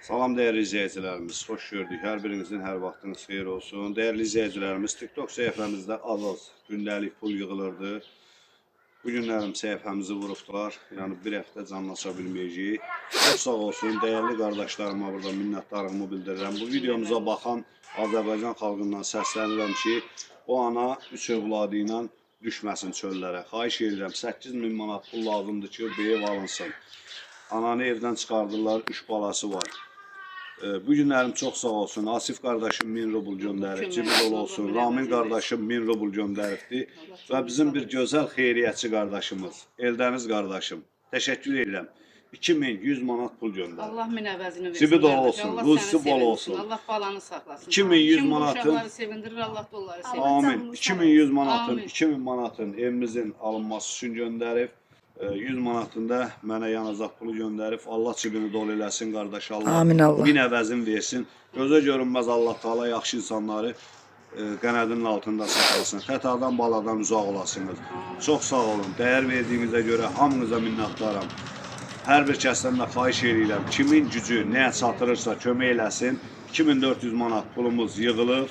Salam değerli izleyicilerimiz, hoş gördük. Her birinizin her vaxtınız xeyir olsun. Değerli izleyicilerimiz, TikTok səhifəmizdə az gündəlik pul yığılırdı. Bu günlərim səhifəmizi vurubdular. Yəni bir həftə canlaşa bilməyəcəyik. Çox sağ olsun. Değerli qardaşlarıma burada minnətdarlığımı bildirirəm. Bu videomuza baxan Azərbaycan xalqından səslənirəm ki, o ana 3 övladı ilə düşməsin çöllərə. Xahiş edirəm, 8000 manat pul lazımdır ki, o ev alınsın. Ananı evdən çıxardırlar, 3 balası var. Bu günlərim çox sağ olsun. Asif qardaşım 1000 rubl göndərib, cibi dolu olsun. Ramin qardaşım 1000 rubl göndəribdi. Və bizim bir gözəl xeyriyyətçi qardaşımız, Eldəniz qardaşım. Təşəkkür edirəm. 2100 manat pul göndərdi. Allah min əvəzini versin. Cibi dolu olsun, ruzisi bol olsun. Allah balanı saxlasın. 2100 manatın. Uşaqları sevindirir, Allah da onları sevindirir. Amin. 2100 manatın, Amin. 2000 manatın evimizin alınması üçün göndərib. 100 manatında mənə yanacaq pulu göndərib. Allah cibini dolu eləsin qardaş. Allah Amin Allah. min əvəzin versin. Gözə görünməz Allah Taala yaxşı insanları qənədinin altında saxlasın. Xətadan, baladan uzaq olasınız. Çox sağ olun. Dəyər verdiyinizə görə hamınıza minnətdaram. Hər bir kəsdən də xahiş edirəm. Kimin gücü nəyə çatırırsa kömək eləsin. 2400 manat pulumuz yığılır.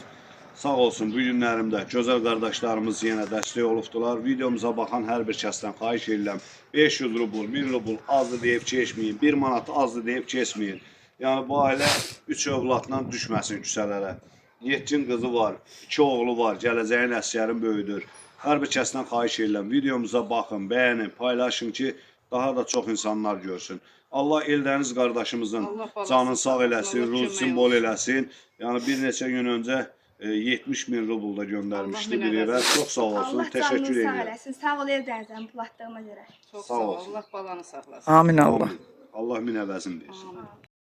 Sağ olsun, bu günlərimdə gözəl qardaşlarımız yenə dəstək olubdular. Videomuza baxan hər bir kəsdən xahiş edirəm. 500 rubl, 1000 rubl azdır deyib keçməyin. 1 manat azdır deyib keçməyin. Yəni bu ailə 3 övladla düşməsin küçələrə. 7 qızı var, 2 oğlu var, gələcəyin əsgərin böyüdür. Hər bir kəsdən xahiş edirəm. Videomuza baxın, bəyənin, paylaşın ki, daha da çox insanlar görsün. Allah Eldəniz qardaşımızın canını sağ eləsin, ruzisini bol eləsin. Yəni bir neçə gün öncə 70.000 rubl da göndermişti bir evə. Çox sağ olsun, Allah təşəkkür canını sağ edirəm. eləsin. Sağ ol Eldənizdən pul atdığıma görə. Çox Sağ sağ ol. olsun. Allah balanı saxlasın. Amin Allah. Allah min əvəzin versin. Amin.